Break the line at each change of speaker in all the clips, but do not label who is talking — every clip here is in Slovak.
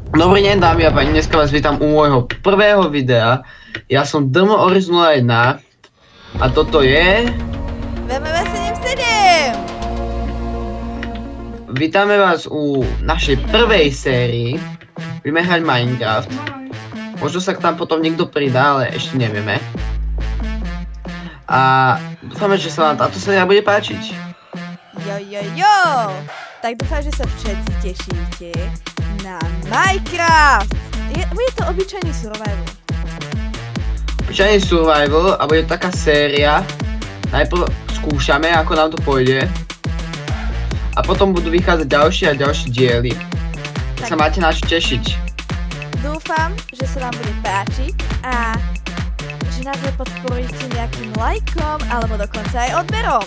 Dobrý deň, dámy a páni, dneska vás vítam u môjho prvého videa. Ja som Dmo Oris 01 a toto je...
WMW77!
Vítame vás u našej prvej sérii. Budeme hrať Minecraft. Možno sa k tam potom niekto pridá, ale ešte nevieme. A dúfame, že sa vám táto séria bude páčiť.
Jo! Tak dúfam, že sa všetci tešíte na Minecraft! Bude to obyčajný survival.
Obyčajný survival a bude taká séria. Najprv skúšame, ako nám to pôjde. A potom budú vychádzať ďalšie a ďalšie diely. Tak sa máte na čo tešiť.
Dúfam, že sa vám bude páčiť a že nás podporíte nejakým lajkom alebo dokonca aj odberom.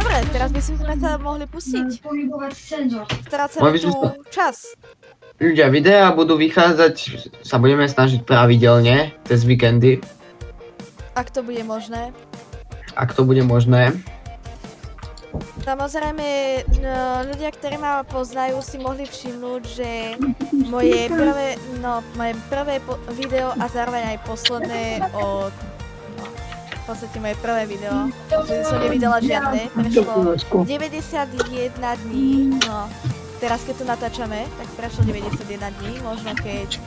Dobre, teraz by sme sa mohli pustiť. Strácame tu čas.
Ľudia, videá budú vychádzať, sa budeme snažiť pravidelne, cez víkendy.
Ak to bude možné.
Ak to bude možné.
Samozrejme, ľudia, ktorí ma poznajú, si mohli všimnúť, že moje prvé video a zároveň aj posledné v podstate moje prvé video, že som nevydala žiadne, prešlo 91 dní, no teraz keď tu natáčame, tak prešlo 91 dní, možno keď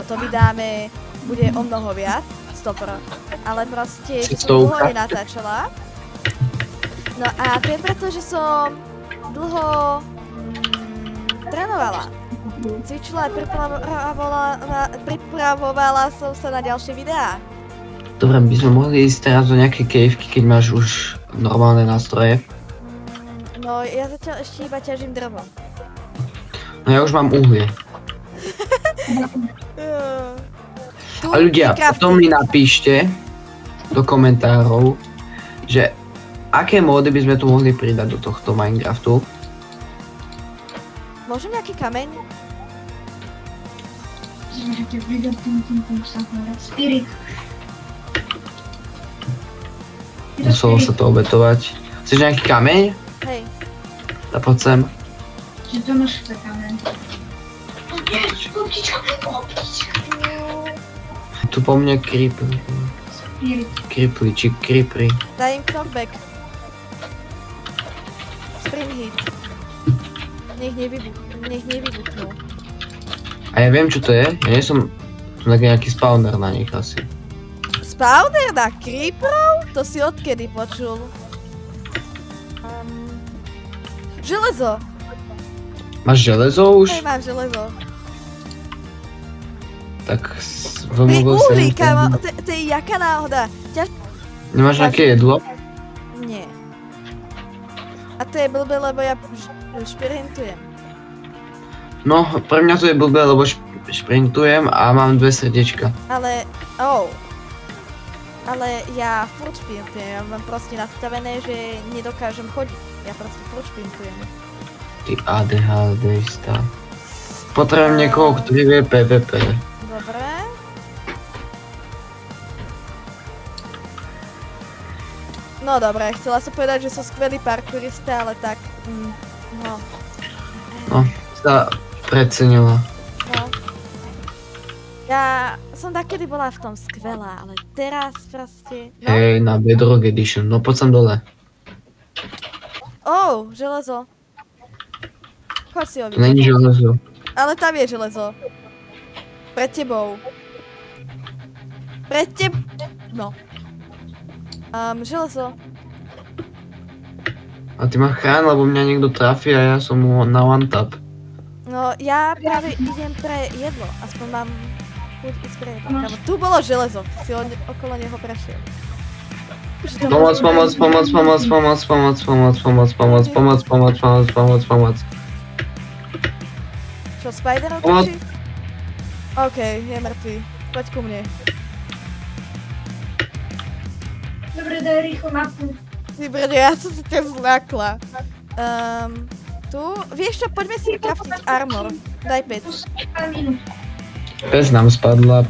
to vydáme, bude o mnoho viac, stopro, ale proste som dlho nenatáčala. No a to je preto, že som dlho trénovala, cvičila a pripravovala som sa na ďalšie videá.
Dobre, by sme mohli ísť teraz do nejakej kejvky, keď máš už normálne nástroje.
No, ja zatiaľ ešte iba ťažím drevo.
No ja už mám uhlie. A ľudia, potom mi napíšte do komentárov, že aké módy by sme tu mohli pridať do tohto Minecraftu.
Môžem nejaký kameň?
Spirit.
Muselo sa to obetovať. Chceš nejaký kameň?
Hej.
Tak poď sem.
Že to máš kameň. Optička.
Tu po mne creeper. Creeply či creepery.
Daj im knockback. Spring hit. Nech nevybuchnú.
A ja viem čo to je, ja nie som tu nejaký spawner na nich asi.
Spawner na creeperov? To si odkedy počul? Železo!
Máš železo už?
Hej, mám železo.
Tak
Pri uhlí, kámo, to je jaká náhoda.
Nemáš nejaké jedlo?
Nie. A to je blbé, lebo ja šprintujem.
No, pre mňa to je blbé, lebo šprintujem a mám 2 srdiečka.
Ale ja furt šprintujem, ja mám proste nastavené, že nedokážem chodiť. Ja proste furt šprintujem.
Ty ADHDista. Potrebujem niekoho, ktorý vie PvP.
Dobre. No dobre, chcela som povedať, že som skvelý parkourista, ale tak...
No, sa precenila.
No. Ja som takedy bola v tom skvelá, ale teraz proste... No.
Hej, na Bedrock Edition, no poď sem dole.
Železo. Choď si ho
To není železo.
Ale tam je železo. Pred tebou. No. Železo.
A ty ma chrán, lebo mňa niekto trafí a ja som na one tap.
No, ja práve idem pre jedlo. Aspoň mám chuť ísť pre jedlo. Tu bolo železo. Si okolo neho prešiel.
Pomoc.
Čo, Spider otočí? OK, je mŕtvý. Poď ku mne.
Dobre, daj rýchlo mapu.
Ty brďo, ja som si ťa zlákla. Tu? Vieš čo, poďme si craftiť armor. Daj 5.
Pec nám spadla.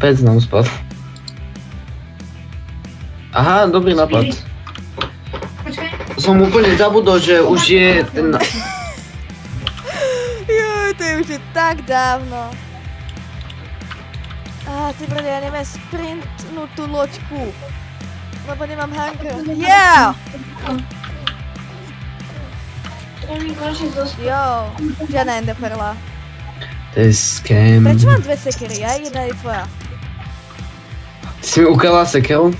Aha, dobrý nápad.
Počkaj.
Som úplne zabudol, že už je ten...
Joj, to je už tak tak dávno. Ty brade, ja neviem sprintnúť tú loďku. Lebo nemám hunger. Yeah! Jo, žiadna enderperla.
To je scam.
Prečo mám 2 sekery? Aj jedna je tvoja.
Ty si mi ukradla sekeru?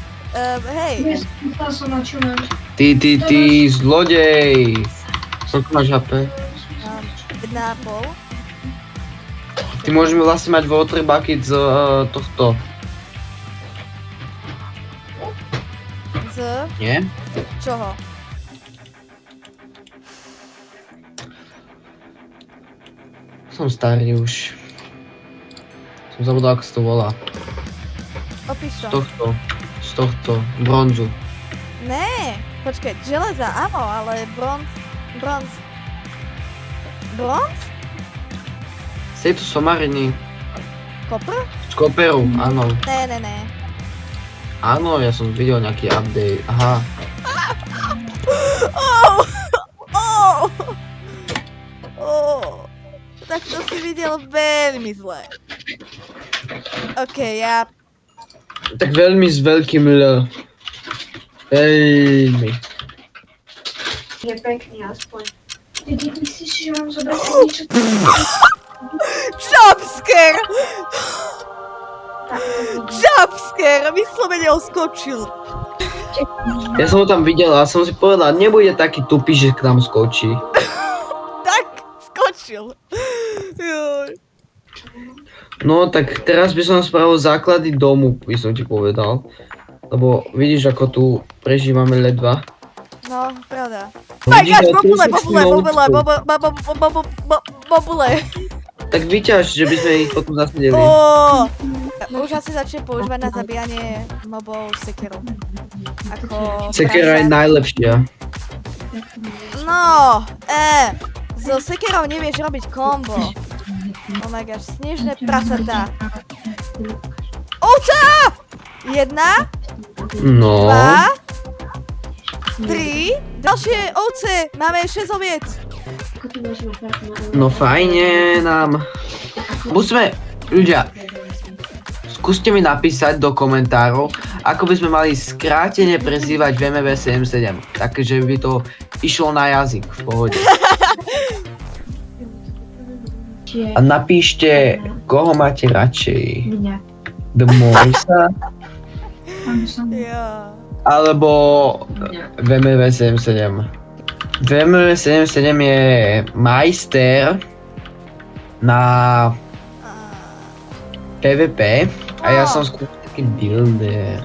Hej.
Myslela som na čo mám.
Ty, zlodej! Koľko máš HP?
Mám 1,5.
Ty môžeme vlastne mať water bucket z tohto.
Z
Nie?
čoho?
Som starý už. Som zabudol, ako sa to volá.
Opíš
Z
to.
tohto. Bronzu.
Né, počkaj, železa, áno, ale bronz. Bronz?
Z tejto somariny.
Kopr?
Z koperu, áno.
Ne.
Áno, ja som videl nejaký update. Aha.
Tak to si videl veľmi zle. OK, ja...
Tak veľmi s veľkým L. Veľmi.
Je pekný aspoň. Ty myslíš, že mám zobrať niečo?
Jumpscare! Jumpscare! Vyslovene ho skočil.
Ja som ho tam videl a som si povedal, nebude taký tupý, že k nám skočí.
Tak, skočil. Joj.
No tak teraz by som spravil základy domu, by som ti povedal. Lebo vidíš, ako tu prežívame ledva.
No, pravda. Oh my god, bobule.
Tak vyťaž, že by sme ich potom zasedeli.
Už asi začne používať na zabíjanie mobov sekeru. Ako...
Sekera je najlepšia.
No, so sekerou nevieš robiť kombo. Oh my gosh, snežné prasatá. Ovca! 1,
No.
2, 3, ďalšie ovce, máme 6 oviec.
No fajne nám. Musíme, ľudia, skúste mi napísať do komentárov, ako by sme mali skrátene prezývať VMV 77. Takže by to išlo na jazyk, v pohode. A napíšte, koho máte radšej. The Morisa,
Jo.
alebo VMV 77. VMV 77 je majster na PvP a ja som skôr taký builder.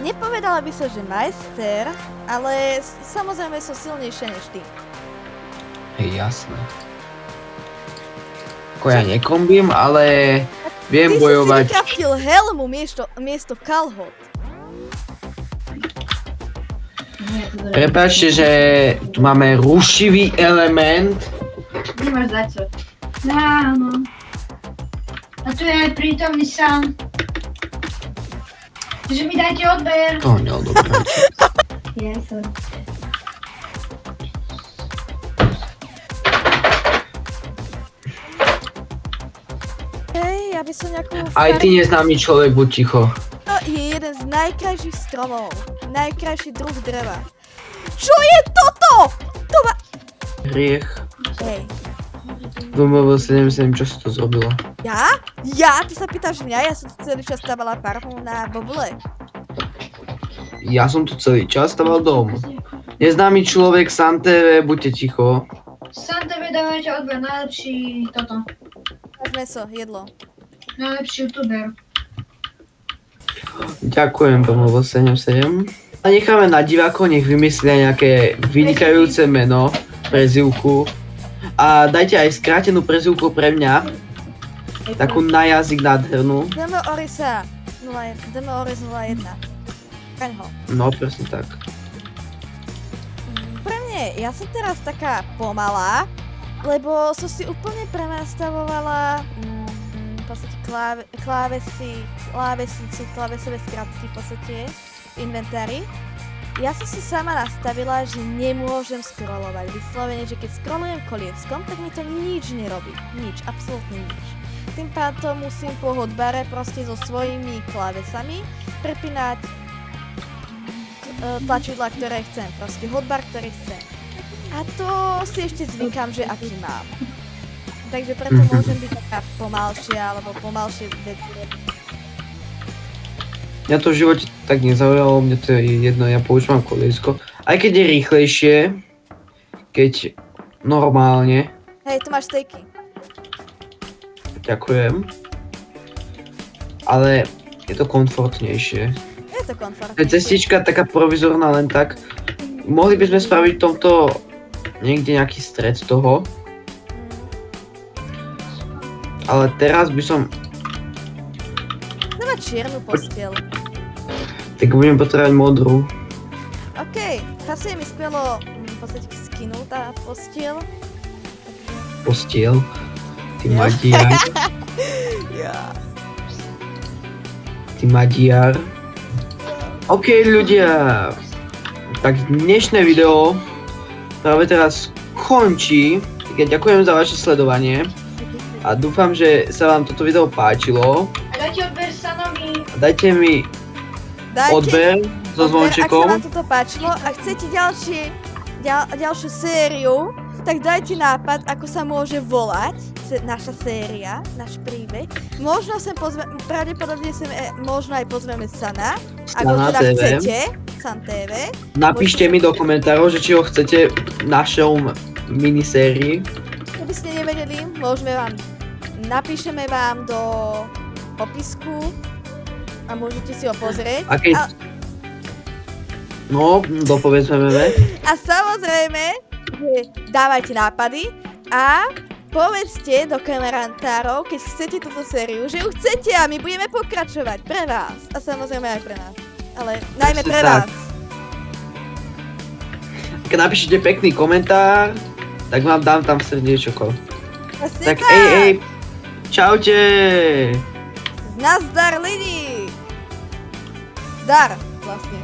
Nepovedala by som, že majster, ale samozrejme som silnejšia než ty.
Hej, jasné. Ako ja nekombím, ale viem bojovať.
Ty si si vykraftil helmu miesto kalhot.
Prepáčte, že tu máme rušivý element.
Nemáš za čo. Áno. A tu je aj prítomný sám. Takže mi dajte odber.
To neodobráte.
Ja som.
Hej, ja by som nejakú...
Aj ty neznámy človek, buď ticho.
To je jeden z najkrajších stromov. Najkrajší druh dreva. Čo je toto? To ma...
Hriech.
Hej.
VMV 77, čo si to zrobilo?
Ja? Ja? Ty sa pýtaš mňa? Ja som tu celý čas stavala farmu na bobule.
Ja som tu celý čas staval dom. Neznámy človek, Santeve, buďte ticho.
Sám tebe dávajte odber, najlepší toto.
Máš meso, jedlo.
Najlepší youtuber.
Ďakujem, VMV 77. A necháme na divákov, nech vymyslia nejaké vynikajúce meno, prezývku. A dajte aj skrátenú prezývku pre mňa. Takú na jazyk nádhernú.
Demo Orisa 01. Demo Oris 01. Kaň ho.
No, presne tak.
Pre mňa, ja som teraz taká pomalá, lebo som si úplne prenastavovala v podstate klávesové skratky v podstate v inventári. ja som si sama nastavila, že nemôžem scrollovať. Vyslovene, že keď scrollujem kolieskom, tak mi to nič nerobí. Nič, absolútne nič. Tým pádom musím po hotbare proste so svojimi klávesami prepínať tlačidla, ktoré chcem. Proste hotbar, ktorý chcem. A to si ešte zvykám, že aký mám. Takže preto môžem byť taká pomalšia, alebo pomalšie veci robiť.
Mňa to v živote tak nezaujalo, mne to je jedno, ja používam koliesko. Aj keď je rýchlejšie, keď normálne,
Hej, tu máš stejky.
ďakujem. Ale je to komfortnejšie.
Je to komfortné.
Cestička taká provizorná len tak. Mohli by sme spraviť v tomto niekde nejaký stred toho. Ale teraz by som,
Dáva čiernu postiel.
tak budem potrebovať modrú.
OK, pasuje mi skvelo v podstate skinu tá postiel.
Postiel. Ty
Jo.
Maďar.
Ja.
Ty Maďar. OK ľudia. Tak dnešné video práve teraz končí. Tak ja ďakujem za vaše sledovanie. A dúfam, že sa vám toto video páčilo.
A dajte odber Sanovi.
Dajte mi odber so
Ak sa
zvončekom.
vám toto páčilo a chcete ďalšiu sériu, tak dajte nápad, ako sa môže volať naša séria, náš príbeh. Možno sem pravdepodobne sem možno aj pozveme Sana, ako
Sana
teda
TV.
chcete. San TV.
Napíšte mi do komentárov, že či ho chcete v našom minisérii.
Keby ste nevedeli, napíšeme vám do popisku a môžete si ho pozrieť.
A keď... No, dopovedzme.
A samozrejme, že dávajte nápady a povedzte do kamerantárov, keď chcete túto sériu, že ju chcete a my budeme pokračovať pre vás. A samozrejme aj pre nás. Ale najmä pre
tak.
vás.
Keď napíšete pekný komentár, tak vám dám tam srdiečko.
Presne
Tak ej, čaute!
Nazdar lidi! Zdar, vlastne.